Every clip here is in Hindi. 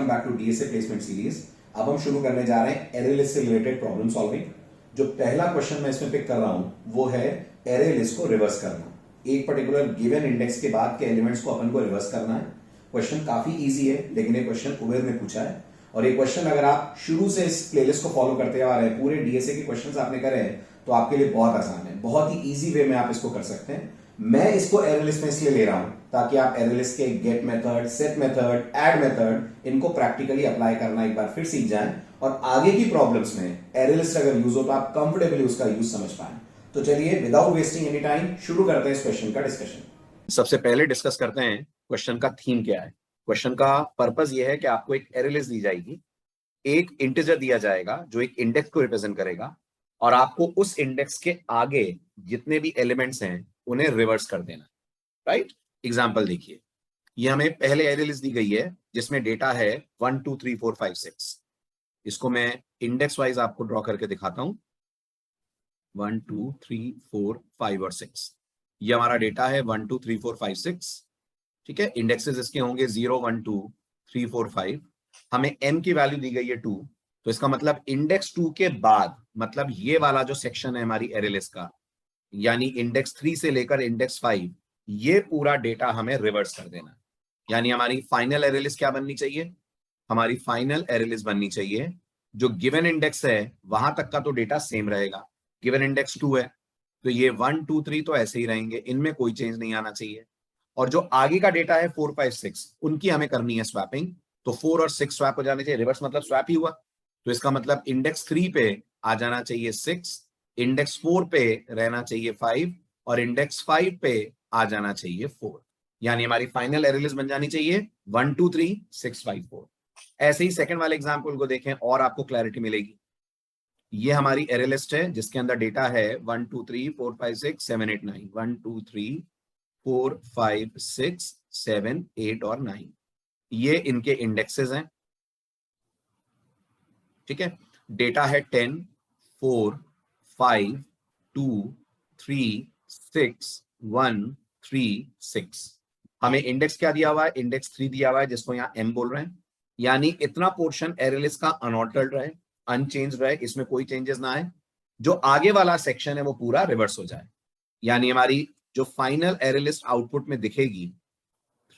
Welcome back to DSA placement series. अब हम शुरू करने जा रहे हैं एरे लिस्ट से रिलेटेड प्रॉब्लम सॉल्विंग। जो पहला क्वेश्चन मैं इसमें पिक कर रहा हूं वो है एरे लिस्ट को रिवर्स करना। एक पर्टिकुलर गिवन इंडेक्स के बाद के एलिमेंट्स को अपन को रिवर्स करना है। क्वेश्चन काफी इजी है, लेकिन ये क्वेश्चन उबेर ने पूछा है और ये क्वेश्चन अगर आप शुरू से इस प्लेलिस्ट को फॉलो करते आ रहे हैं, पूरे डीएसए के क्वेश्चन आपने करे हैं, तो आपके लिए बहुत आसान है। बहुत ही इजी वे में आप इसको कर सकते हैं। मैं इसको एरे लिस्ट में इसलिए ले रहा हूं ताकि आप एरे लिस्ट के get method, set method, add method इनको प्रैक्टिकली अप्लाई करना एक बार फिर सीख जाएं और आगे की प्रॉब्लम्स में एरे लिस्ट अगर यूज हो तो आप कंफर्टेबली उसका यूज समझ पाएं। तो चलिए विदाउट वेस्टिंग एनी टाइम शुरू करते हैं इस क्वेश्चन का डिस्कशन। सबसे पहले डिस्कस करते हैं क्वेश्चन का थीम क्या है। क्वेश्चन का पर्पस यह है कि आपको एक एरे लिस्ट दी जाएगी, एक इंटीजर दिया जाएगा जो एक इंडेक्स को रिप्रेजेंट करेगा और आपको उस इंडेक्स के आगे जितने भी एलिमेंट्स हैं उन्हें रिवर्स कर देना। राइट, एग्जाम्पल देखिए। ये हमें पहले एरे लिस्ट दी गई है जिसमें डेटा है 1 2 3 4 5 6। इसको मैं इंडेक्स वाइज आपको ड्रॉ करके दिखाता हूं। 1 2 3 4 5 और 6 ये हमारा डेटा है 1 2 3 4 5 6। ठीक है, इंडेक्सेस इसके होंगे 0 1 2 3 4 5। हमें m की वैल्यू दी गई है 2, तो इसका मतलब इंडेक्स 2 के बाद, मतलब ये वाला जो सेक्शन है हमारी एरे लिस्ट का, यानी इंडेक्स 3 से लेकर इंडेक्स 5, ये पूरा डेटा हमें रिवर्स कर देना। यानी हमारी फाइनल एरे लिस्ट क्या बननी चाहिए? हमारी फाइनल एरे लिस्ट बननी चाहिए जो गिवन इंडेक्स है वहां तक का तो डेटा सेम रहेगा। गिवन इंडेक्स 2 है तो ये 1 2 3 तो ऐसे ही रहेंगे, इनमें कोई चेंज नहीं आना चाहिए। और जो आगे का डेटा है 4 5 6 उनकी हमें करनी है स्वैपिंग। तो 4 और 6 स्वैप हो जाने चाहिए। रिवर्स मतलब स्वैप ही हुआ, तो इसका मतलब इंडेक्स 3 पे आ जाना चाहिए 6, इंडेक्स 4 पे रहना चाहिए 5 और इंडेक्स 5 पे आ जाना चाहिए 4। यानी हमारी फाइनल एरे लिस्ट बन जानी चाहिए 1 2 3 6 5 4। ऐसे ही सेकंड वाले एग्जांपल को देखें और आपको क्लैरिटी मिलेगी। ये हमारी एरे लिस्ट है जिसके अंदर डेटा है 1 2 3 4 5 6 7 8 9। 1 2 3 4 5 6 7 8 और 9 ये इनके इंडेक्सेस हैं। ठीक है, डेटा है 10 4 5 2 3 6 1 3 6। हमें इंडेक्स क्या दिया हुआ है? इंडेक्स 3 दिया हुआ है जिसको यहाँ m बोल रहे हैं। यानी इतना पोर्शन एरे लिस्ट का अनऑल्टर्ड रहे, अनचेंज रहे, इसमें कोई चेंजेस ना आए। जो आगे वाला सेक्शन है वो पूरा रिवर्स हो जाए। यानी हमारी जो फाइनल एरे लिस्ट आउटपुट में दिखेगी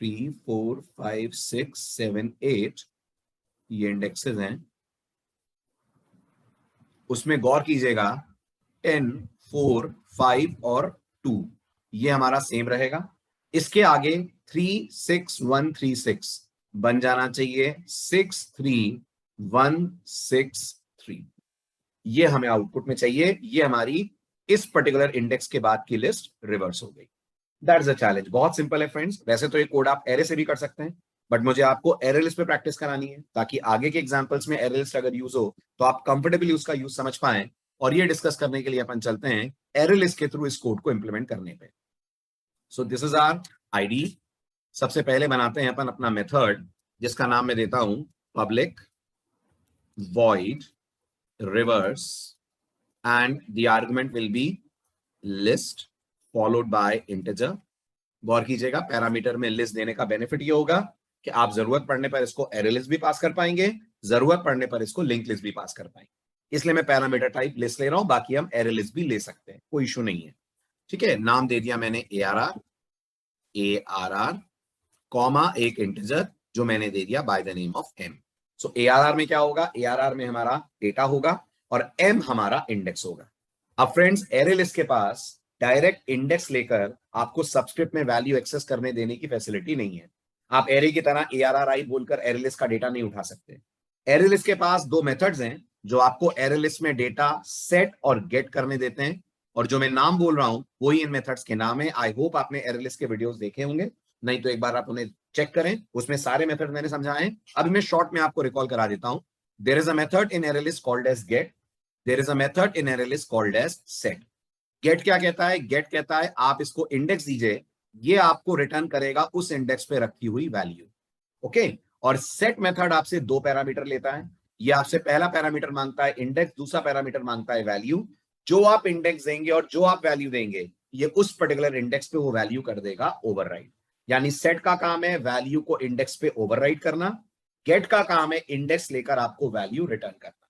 3 4 5 6 7 8 ये इंडेक्सेस हैं, उसमें गौर कीजिएगा 10 4 5 और 2 ये हमारा सेम रहेगा। इसके आगे 3 6 1 3 6 बन जाना चाहिए 6 3 1 6 3। ये हमें आउटपुट में चाहिए। ये हमारी इस पर्टिकुलर इंडेक्स के बाद की लिस्ट रिवर्स हो गई। That's a challenge. बहुत सिंपल है फ्रेंड्स। वैसे तो ये कोड आप एरे से भी कर सकते हैं, बट मुझे आपको एरे लिस्ट पे प्रैक्टिस करानी है ताकि आगे के एग्जांपल्स में एरे लिस्ट अगर यूज हो तो आप कंफर्टेबली उसका यूज समझ पाएं। और ये डिस्कस करने के लिए अपन चलते हैं एरे लिस्ट के थ्रू इस कोड को इंप्लीमेंट करने पे। So this is our ID. सबसे पहले बनाते हैं अपन अपना मेथड जिसका नाम मैं देता हूं public void reverse and the argument will be list followed by integer। गौर कीजिएगा, पैरामीटर में लिस्ट देने का बेनिफिट ये होगा कि आप जरूरत पड़ने पर इसको एरे लिस्ट भी पास कर पाएंगे, जरूरत पड़ने पर इसको लिंक लिस्ट भी पास कर पाएंगे। इसलिए मैं पैरामीटर टाइप लिस्ट ले रहा हूं, बाकी हम एरे लिस्ट भी ले सकते हैं, कोई इशू नहीं है। ठीक है, नाम दे दिया मैंने ARR कॉमा एक इंटीजर जो मैंने दे दिया by the name of m। So ARR में क्या होगा? ARR में हमारा डेटा होगा और m हमारा इंडेक्स होगा। अब फ्रेंड्स, एरे लिस्ट के पास डायरेक्ट इंडेक्स लेकर आपको सबस्क्रिप्ट में वैल्यू एक्सेस करने देने की फैसिलिटी नहीं है। आप एरे की तरह ARRI बोलकर एरे लिस्ट का डेटा नहीं उठा सकते। एरे लिस्ट के पास दो मेथड्स हैं जो आपको एरे लिस्ट में डेटा सेट और गेट करने देते हैं, और जो मैं नाम बोल रहा हूं वही इन मेथड्स के नाम है। आई होप आपने एरे लिस्ट के वीडियोस देखे होंगे, नहीं तो एक बार आप उन्हें चेक करें, उसमें सारे मेथड मैंने समझाए हैं। अभी मैं शॉर्ट में आपको रिकॉल करा देता हूं। There is a method in array list called as get, there is a method in array list called as set. Get क्या कहता है? गेट कहता है आप इसको इंडेक्स दीजिए, ये आपको रिटर्न करेगा उस इंडेक्स पे रखी हुई वैल्यू। ओके, और सेट मेथड आपसे दो पैरामीटर लेता है। ये आपसे पहला पैरामीटर मांगता है इंडेक्स, दूसरा पैरामीटर मांगता है वैल्यू। जो आप इंडेक्स देंगे और जो आप वैल्यू देंगे ये उस पर्टिकुलर इंडेक्स पे वो वैल्यू कर देगा ओवरराइड। यानी सेट का काम है वैल्यू को इंडेक्स पे ओवरराइड करना, गेट का काम है इंडेक्स लेकर आपको वैल्यू रिटर्न करना।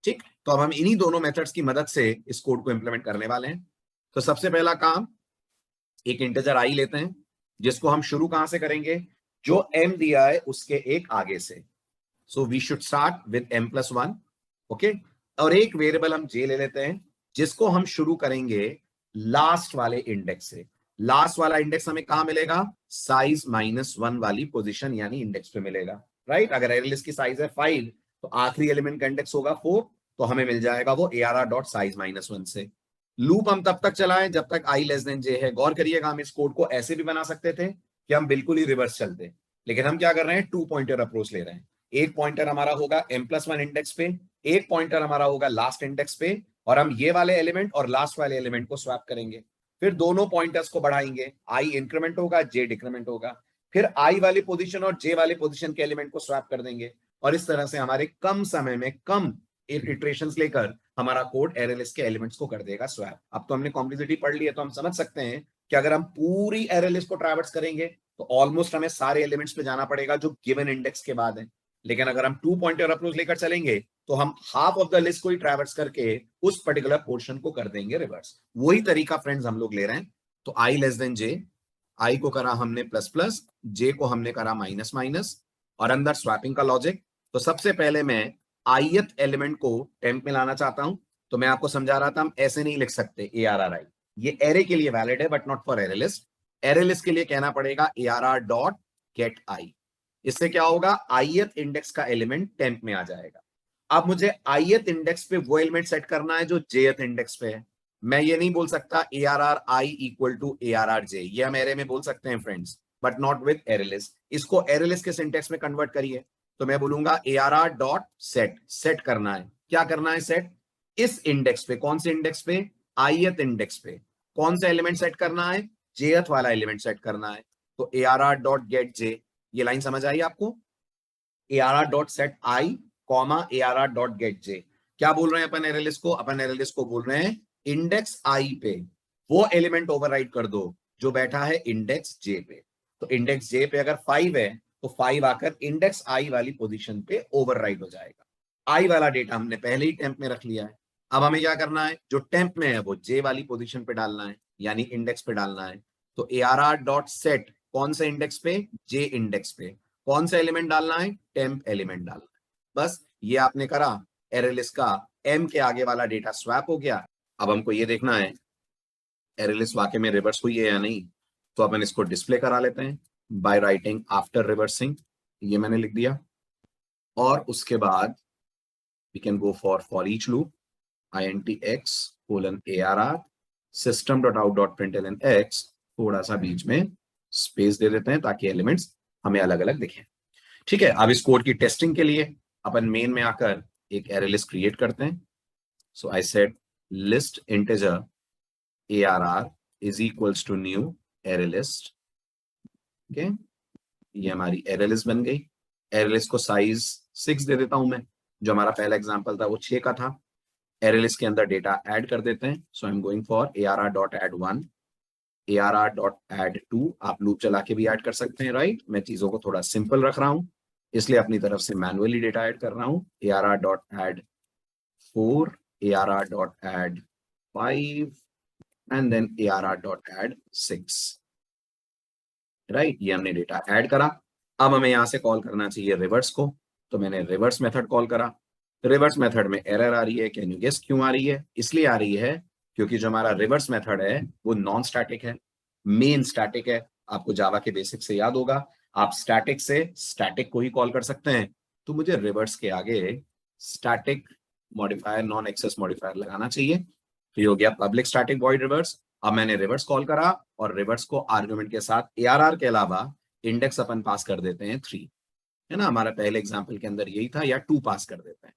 ठीक, तो अब हम इन्हीं दोनों मेथड्स की मदद से इस कोड को इंप्लीमेंट करने वाले हैं। तो सबसे पहला काम, एक इंटीजर आई लेते हैं जिसको हम शुरू कहां से करेंगे, जो m दिया है उसके एक आगे से। So we should start with m+1, okay. और एक वेरिएबल हम j ले लेते हैं जिसको हम शुरू करेंगे लास्ट वाले इंडेक्स से। लास्ट वाला इंडेक्स हमें कहां मिलेगा, साइज -1 वाली पोजीशन यानी इंडेक्स पे मिलेगा, राइट। अगर एरे लिस्ट की साइज है 5 तो आखिरी एलिमेंट का इंडेक्स होगा 4, तो हमें मिल जाएगा वो arr.size-1 से। लूप हम तब तक चलाएं जब तक i लेस देन j है। गौर करिएगा, हम इस कोड को ऐसे भी बना सकते थे कि हम बिल्कुल ही रिवर्स चलते, लेकिन हम क्या कर रहे हैं, 2 पॉइंटर अप्रोच ले रहे हैं। एक पॉइंटर हमारा होगा m+1 इंडेक्स पे, एक पॉइंटर हमारा होगा लास्ट इंडेक्स पे, और हम ये वाले एलिमेंट और लास्ट वाले एलिमेंट को स्वैप करेंगे। फिर दोनों पॉइंटर्स को बढ़ाएंगे, i इंक्रीमेंट होगा, j डिक्रीमेंट होगा। फिर i वाली पोजीशन और j वाली पोजीशन के एलिमेंट को स्वैप कर देंगे, और इस तरह से हमारे कम समय में कम इटरेशंस लेकर हमारा कोड एरे लिस्ट के एलिमेंट्स को कर देगा स्वैप। अब तो हमने कॉम्प्लेक्सिटी पढ़ ली है, तो हम समझ सकते हैं कि अगर हम पूरी एरे लिस्ट को ट्रैवर्स करेंगे तो ऑलमोस्ट हमें सारे एलिमेंट्स पे जाना पड़ेगा जो गिवन इंडेक्स के बाद है। लेकिन अगर हम 2 पॉइंटर अप्रोच लेकर चलेंगे तो हम हाफ ऑफ द लिस्ट को ही ट्रैवर्स करके उस पर्टिकुलर पोर्शन को कर देंगे रिवर्स। वही तरीका फ्रेंड्स हम लोग ले रहे हैं। तो i less than j, i को करा हमने प्लस प्लस, j को हमने करा माइनस माइनस, और अंदर स्वैपिंग का लॉजिक। तो सबसे पहले मैं ith एलिमेंट को टेम्प में लाना चाहता हूं, तो मैं आपको समझा रहा था हम ऐसे नहीं लिख सकते arri, ये एरे के लिए वैलिड है but not for array list. Array list के लिए कहना पड़ेगा arr.getI। इससे क्या होगा, ith इंडेक्स का एलिमेंट टेम्प में आ जाएगा। अब मुझे ith इंडेक्स पे वो एलिमेंट सेट करना है जो jth इंडेक्स पे है। मैं ये नहीं बोल सकता arri इक्वल टू arrj, ये हम एरे में बोल सकते हैं friends, but not with array list. इसको एरे लिस्ट के सिंटेक्स में कन्वर्ट करिए, तो मैं बोलूंगा arr.set, सेट करना है। क्या करना है सेट, इस इंडेक्स पे, कौन से इंडेक्स पे, ith इंडेक्स पे कौन सा एलिमेंट सेट करना है, jth वाला एलिमेंट सेट करना है। तो arr.getj, ये लाइन समझ आई आपको, arr.setI, arr.getj। क्या बोल रहे हैं अपन एरे लिस्ट को, अपन एरे लिस्ट को बोल रहे हैं इंडेक्स i पे वो एलिमेंट ओवरराइट कर दो जो बैठा है इंडेक्स j पे। तो इंडेक्स j पे अगर 5 है तो 5 आकर इंडेक्स i वाली पोजीशन पे ओवरराइट हो जाएगा। i वाला डेटा हमने पहले ही टेम्प में रख लिया है। अब हमें क्या करना है, जो टेम्प में है वो j वाली पोजीशन पे डालना है, यानी इंडेक्स पे डालना है। तो arr.set कौन से इंडेक्स पे, j इंडेक्स पे कौन सा एलिमेंट डालना है, टेम्प एलिमेंट डालना है। बस ये आपने करा, एरे लिस्ट का m के आगे वाला डेटा स्वैप हो गया। अब हमको ये देखना है एरे लिस्ट वाकई में रिवर्स हुई है या नहीं, तो अपन इसको डिस्प्ले करा लेते हैं बाय राइटिंग आफ्टर रिवर्सिंग, ये मैंने लिख दिया। और उसके बाद we can go for each loop int x :arr system.out.println x, थोड़ा सा बीच में स्पेस दे देते हैं ताकि एलिमेंट्स हमें अलग अलग दिखें। ठीक है, अब इस कोड की टेस्टिंग के लिए अपन मेन में आकर एक एरे लिस्ट क्रिएट करते हैं। So I said list integer arr is equals to new array list। Okay, ये हमारी एरे लिस्ट बन गई। एरे लिस्ट को साइज 6 दे देता हूं मैं, जो हमारा पहला एग्जांपल था वो 6 का था। एरे लिस्ट के अंदर डेटा ऐड कर देते हैं। So I am going for arr.add1, arr.add2, आप लूप चला के भी ऐड कर सकते हैं, राइट। मैं चीजों को थोड़ा सिंपल रख रहा हूं इसलिए अपनी तरफ से मैन्युअली डेटा ऐड कर रहा हूं। arr.add4, arr.add5 and then arr.add6, right. ये हमने डेटा ऐड करा। अब हमें यहां से कॉल करना चाहिए रिवर्स को, तो मैंने रिवर्स मेथड कॉल करा। रिवर्स मेथड में एरर आ रही है, कैन यू गेस क्यों आ रही है? इसलिए आ रही है क्योंकि जो हमारा रिवर्स मेथड है वो नॉन स्टैटिक है, मेन स्टैटिक है। आपको जावा के बेसिक से याद होगा, आप स्टैटिक से स्टैटिक को ही कॉल कर सकते हैं। तो मुझे रिवर्स के आगे static modifier, non access modifier लगाना चाहिए। तो ये हो गया पब्लिक स्टैटिक वॉइड रिवर्स। अब मैंने रिवर्स कॉल करा और रिवर्स को आर्गुमेंट के साथ arr के अलावा इंडेक्स अपन पास कर देते हैं 3, है ना। हमारा पहले एग्जांपल के अंदर यही था, या 2 पास कर देते हैं।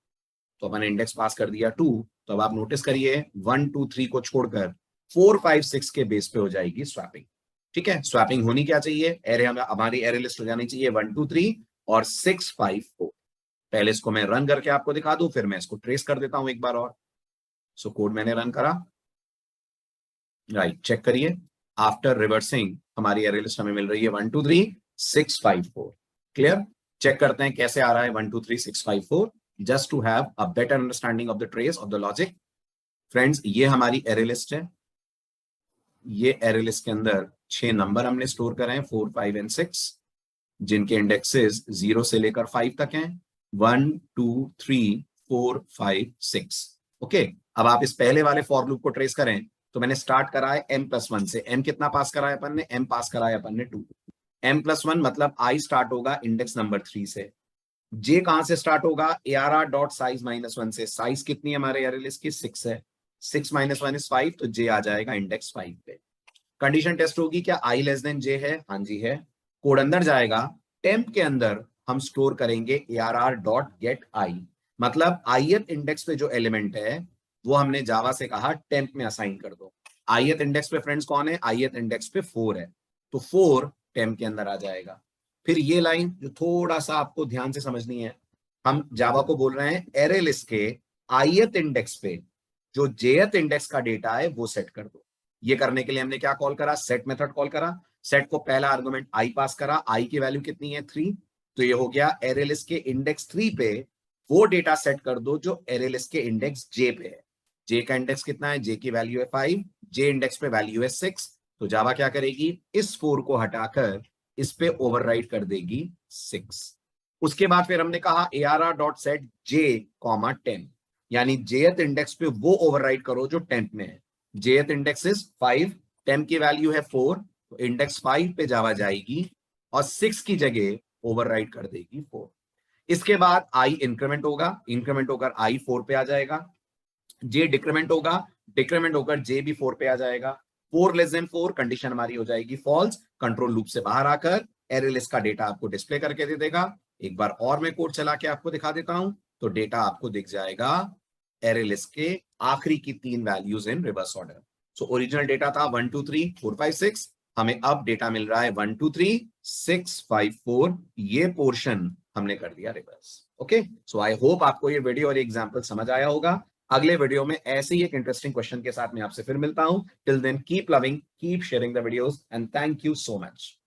तो अपन इंडेक्स पास कर दिया 2। तो अब आप नोटिस करिए 1 2 3 को छोड़कर 4 5 6 के बेस पे हो जाएगी स्वैपिंग। ठीक है, स्वैपिंग होनी क्या चाहिए, एरे हमारी एरे लिस्ट हो जानी चाहिए 1 2 3 और 6 5 4। पहले इसको मैं रन करके आपको दिखा दूं, फिर मैं इसको ट्रेस कर देता हूं एक बार और। सो कोड मैंने रन करा, राइट, चेक करिए। आफ्टर रिवर्सिंग हमारी एरे लिस्ट हमें मिल रही है 1 2 3 6 5 4। क्लियर? चेक करते हैं कैसे आ रहा है 1 2 3 6 5 4 just to have a better understanding of the trace of the logic. Friends, ये हमारी एरे लिस्ट है। ये एरे लिस्ट के अंदर 6 नंबर हमने स्टोर करे हैं 4 5 एंड 6, जिनके इंडेक्सेस 0 से लेकर 5 तक हैं। 1 2 3 4 5 6। ओके, अब आप इस पहले वाले फॉर लूप को ट्रेस करें तो मैंने स्टार्ट करा है m+1 से। m कितना पास करा है अपन ने? m पास करा है अपन ने 2। m+1 मतलब i स्टार्ट होगा इंडेक्स नंबर 3 से। j कहां से स्टार्ट होगा? arr.size -1 से। साइज कितनी है हमारे एरे लिस्ट की? 6 है। 6 - 1 is 5, तो j आ जाएगा इंडेक्स 5 पे। कंडीशन टेस्ट होगी, क्या i लेस देन j है? हाँ जी है। कोड अंदर जाएगा, टेम्प के अंदर हम स्टोर करेंगे arr.getI, मतलब ith इंडेक्स पे जो एलिमेंट है वो हमने जावा से कहा टेम्प में असाइन कर दो। ith इंडेक्स पे फ्रेंड्स कौन है? ith इंडेक्स पे 4 है, तो 4 टेम्प के अंदर आ जाएगा। फिर ये लाइन जो थोड़ा सा आपको ध्यान से समझनी है, हम जावा को बोल रहे हैं एरे लिस्ट के ith इंडेक्स पे जो jth इंडेक्स का डेटा है वो सेट कर दो। ये करने के लिए हमने क्या कॉल करा? सेट मेथड कॉल करा। सेट को पहला आर्गुमेंट i पास करा, i की वैल्यू कितनी है? 3, तो ये हो गया एरे लिस्ट के इंडेक्स 3 पे वो डेटा सेट कर दो जो एरे लिस्ट के इंडेक्स j पे है। j का इंडेक्स कितना है? j की वैल्यू है 5, j इंडेक्स पे वैल्यू है 6, तो जावा क्या करेगी? इस 4 को हटाकर इस पे ओवरराइट कर देगी 6। उसके बाद फिर हमने कहा arr.set j, 10, यानी jth इंडेक्स पे वो ओवरराइट करो जो 10th में है। jth इंडेक्स इज 5, 10 की वैल्यू है 4, तो इंडेक्स 5 पे जावा जाएगी और 6 की जगह ओवरराइट कर देगी 4। इसके बाद i इंक्रीमेंट होगा, इंक्रीमेंट होकर i 4 पे आ जाएगा। j डिक्रीमेंट होगा, डिक्रीमेंट होकर j भी 4 पे आ जाएगा। 4 लेस देन 4 कंडीशन हमारी हो जाएगी फॉल्स। कंट्रोल लूप से बाहर आकर एरे लिस्ट का डेटा आपको डिस्प्ले करके दे देगा। एक बार और मैं कोड चला के आपको दिखा देता हूं, तो डेटा आपको दिख जाएगा एरे लिस्ट के आखिरी की 3 values in reverse order. So original data था 1 2 3 4 5 6, हमें अब डेटा मिल रहा है 1 2 3 6 5 4। ये पोर्शन हमने कर दिया reverse. Okay, so I hope आपको ये वीडियो और एग्जांपल समझ आया होगा। अगले वीडियो में ऐसे ही एक इंटरेस्टिंग क्वेश्चन के साथ मैं आपसे फिर मिलता हूं। Till then keep loving, keep sharing the videos and thank you so much.